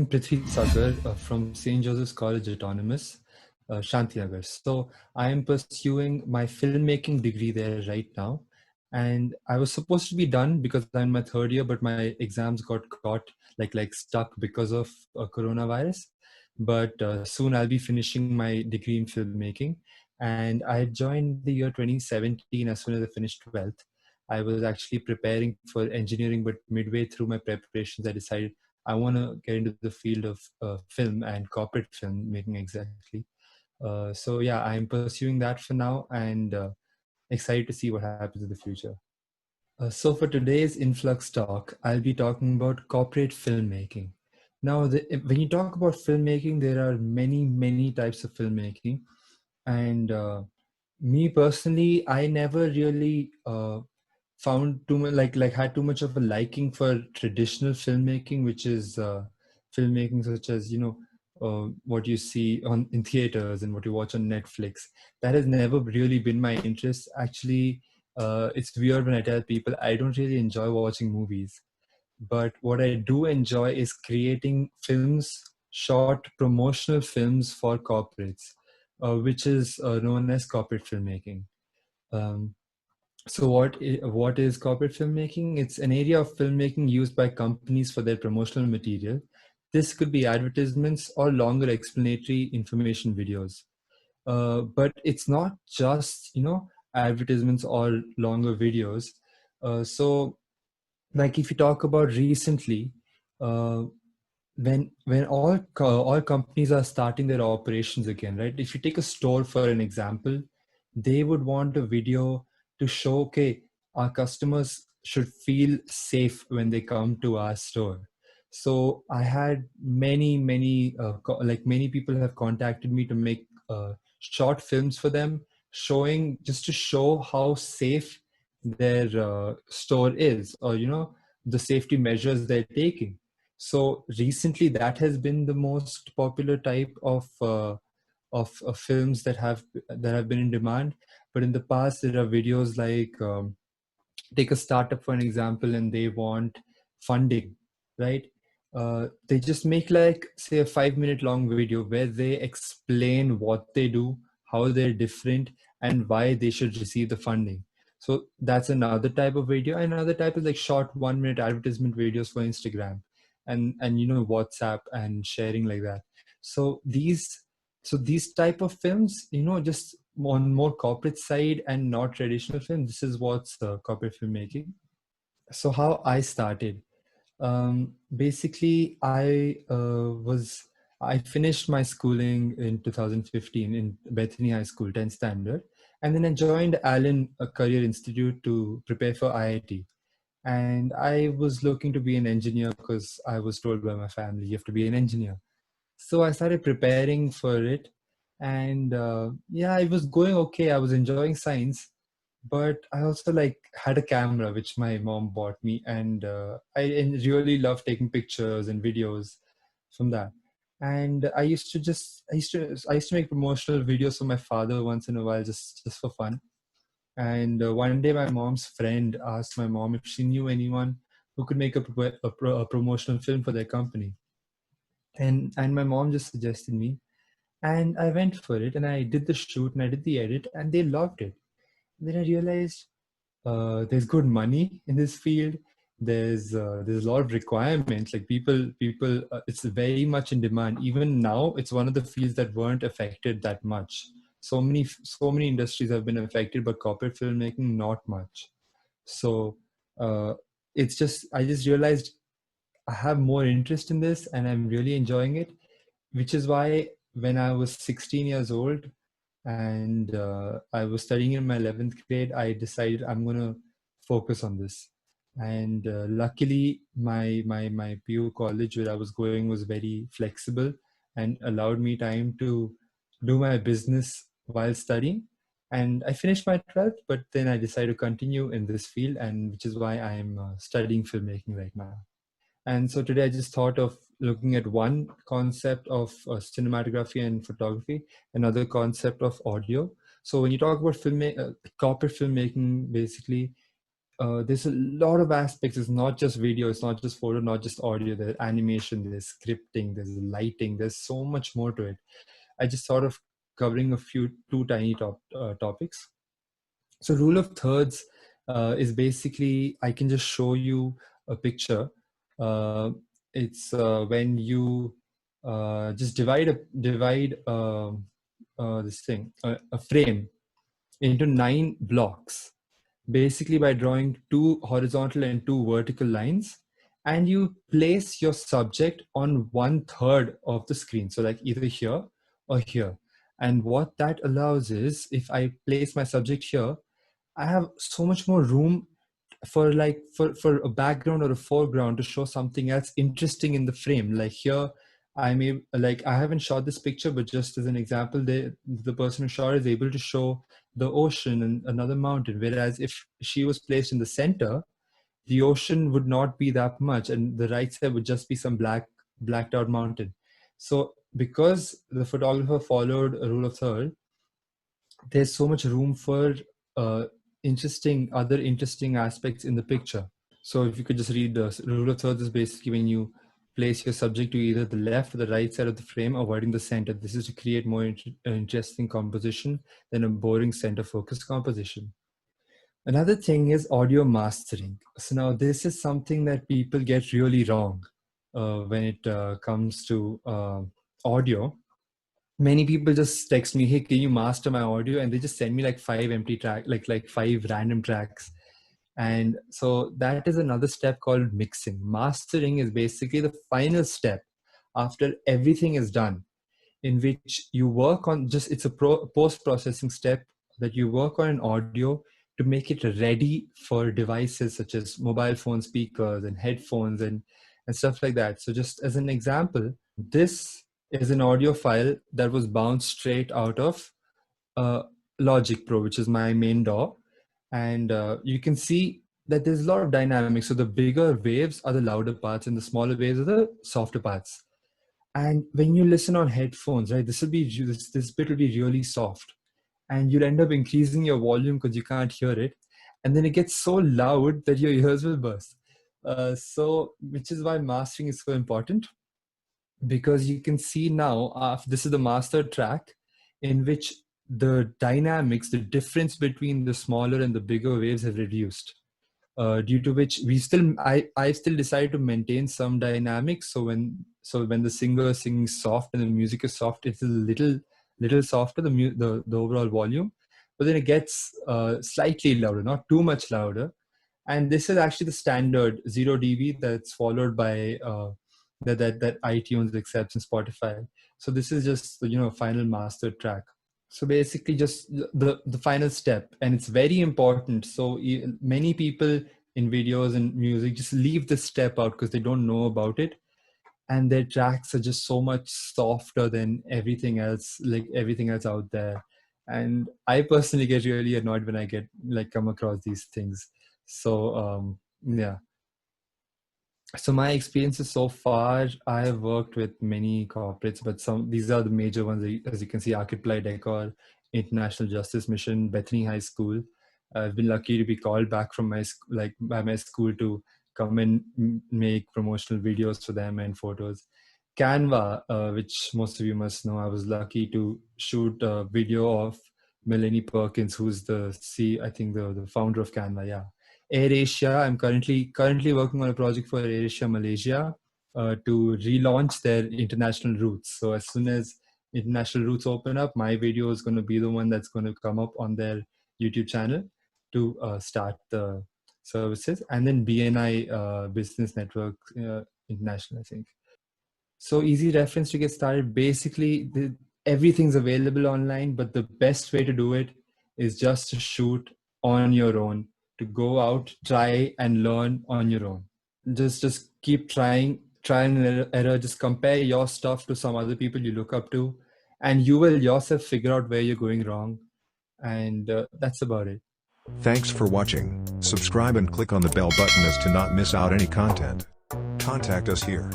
I'm Prithvi Saggar from St. Joseph's College Autonomous, Shantinagar. So I am pursuing my filmmaking degree there right now. And I was supposed to be done because I'm in my third year, but my exams got like stuck because of coronavirus. But soon I'll be finishing my degree in filmmaking. And I joined the year 2017 as soon as I finished 12th. I was actually preparing for engineering, but midway through my preparations, I decided I want to get into the field of film and corporate film making exactly. So yeah, I'm pursuing that for now and excited to see what happens in the future. So for today's Influx talk, I'll be talking about corporate filmmaking. Now, when you talk about filmmaking, there are many types of filmmaking. And me personally, I never really found too much like had too much of a liking for traditional filmmaking, which is filmmaking such as what you see on in theaters and what you watch on Netflix. That has never really been my interest. Actually, it's weird when I tell people I don't really enjoy watching movies, but what I do enjoy is creating films, short promotional films for corporates, which is known as corporate filmmaking. Um, so what is corporate filmmaking? It's an area of filmmaking used by companies for their promotional material. This could be advertisements or longer explanatory information videos. But it's not just, advertisements or longer videos. So like if you talk about recently, uh, when all companies are starting their operations again, right? If you take a store for an example, they would want a video to show, okay, our customers should feel safe when they come to our store. So I had many people have contacted me to make short films for them, showing just to show how safe their store is, or the safety measures they're taking. So recently, that has been the most popular type of films that have been in demand. But in the past, there are videos like take a startup for an example, and they want funding, right? They just make like say a 5 minute long video where they explain what they do, how they're different, and why they should receive the funding. So that's another type of video. Another type is like short 1 minute advertisement videos for Instagram and WhatsApp and sharing like that. So these type of films, just on more corporate side and not traditional film. This is what's corporate filmmaking. So how I started, basically I finished my schooling in 2015 in Bethany High School, 10th standard, and then I joined Allen Career Institute to prepare for IIT. And I was looking to be an engineer because I was told by my family you have to be an engineer. So I started preparing for it, and yeah, it was going okay. I was enjoying science, but I also like had a camera which my mom bought me, and really love taking pictures and videos from that. And I used to make promotional videos for my father once in a while, just for fun. And one day, my mom's friend asked my mom if she knew anyone who could make a promotional film for their company. And my mom just suggested me, and I went for it, and I did the shoot and I did the edit, and they loved it. Then I realized there's good money in this field. There's a lot of requirements. Like people, it's very much in demand. Even now, it's one of the fields that weren't affected that much. So many industries have been affected, but corporate filmmaking not much. So uh, I just realized I have more interest in this, and I'm really enjoying it, which is why when I was 16 years old and I was studying in my 11th grade, I decided I'm going to focus on this. And luckily, my PU college where I was going was very flexible and allowed me time to do my business while studying. And I finished my 12th, but then I decided to continue in this field, and which is why I'm studying filmmaking right now. And so today I just thought of looking at one concept of cinematography and photography, another concept of audio. So when you talk about corporate filmmaking, basically, there's a lot of aspects. It's not just video, it's not just photo, not just audio. There's animation, there's scripting, there's lighting, there's so much more to it. I just thought of covering two tiny topics. So rule of thirds is basically, I can just show you a picture. It's when you just divide this thing, a frame into 9 blocks, basically by drawing 2 horizontal and 2 vertical lines, and you place your subject on 1/3 of the screen. So like either here or here. And what that allows is, if I place my subject here, I have so much more room for a background or a foreground to show something else interesting in the frame. Like here, I haven't shot this picture, but just as an example, the person who shot is able to show the ocean and another mountain. Whereas if she was placed in the center, the ocean would not be that much, and the right side would just be some blacked out mountain. So because the photographer followed a rule of third, there's so much room for uh, other interesting aspects in the picture. So if you could just read the rule of thirds, is basically when you place your subject to either the left or the right side of the frame, avoiding the center. This is to create more interesting composition than a boring center focused composition. Another thing is audio mastering. So now this is something that people get really wrong when it comes to audio. Many people just text me, hey, can you master my audio? And they just send me like 5 empty tracks, like 5 random tracks. And so that is another step called mixing. Mastering is basically the final step after everything is done, in which you work on it's a post-processing step that you work on an audio to make it ready for devices such as mobile phone speakers and headphones and stuff like that. So just as an example, this is an audio file that was bounced straight out of Logic Pro, which is my main DAW. And you can see that there's a lot of dynamics. So the bigger waves are the louder parts and the smaller waves are the softer parts. And when you listen on headphones, right, this bit will be really soft, and you'll end up increasing your volume because you can't hear it, and then it gets so loud that your ears will burst. Which is why mastering is so important, because you can see now, this is the master track in which the dynamics, the difference between the smaller and the bigger waves have reduced. Due to which I still decided to maintain some dynamics. So when the singer is singing soft and the music is soft, it's a little softer, the overall volume, but then it gets slightly louder, not too much louder. And this is actually the standard 0 dB that's followed by that iTunes accepts and Spotify. So this is just the final master track. So basically just the final step, and it's very important. So many people in videos and music just leave this step out because they don't know about it, and their tracks are just so much softer than everything else, like everything else out there. And I personally get really annoyed when I come across these things. So yeah. So my experiences so far, I have worked with many corporates, but these are the major ones. As you can see, Archiply Decor, International Justice Mission, Bethany High School. I've been lucky to be called back from by my school to come and make promotional videos for them and photos. Canva, which most of you must know, I was lucky to shoot a video of Melanie Perkins, who's I think the founder of Canva. Yeah. AirAsia, I'm currently working on a project for AirAsia Malaysia to relaunch their international routes. So as soon as international routes open up, my video is going to be the one that's going to come up on their YouTube channel to start the services. And then BNI Business Network International, I think. So easy reference to get started. Basically, everything's available online, but the best way to do it is just to shoot on your own, to go out, try and learn on your own. Just keep trying, try and error. Just compare your stuff to some other people you look up to, and you will yourself figure out where you're going wrong. And that's about it. Thanks for watching. Subscribe and click on the bell button as to not miss out any content. Contact us here.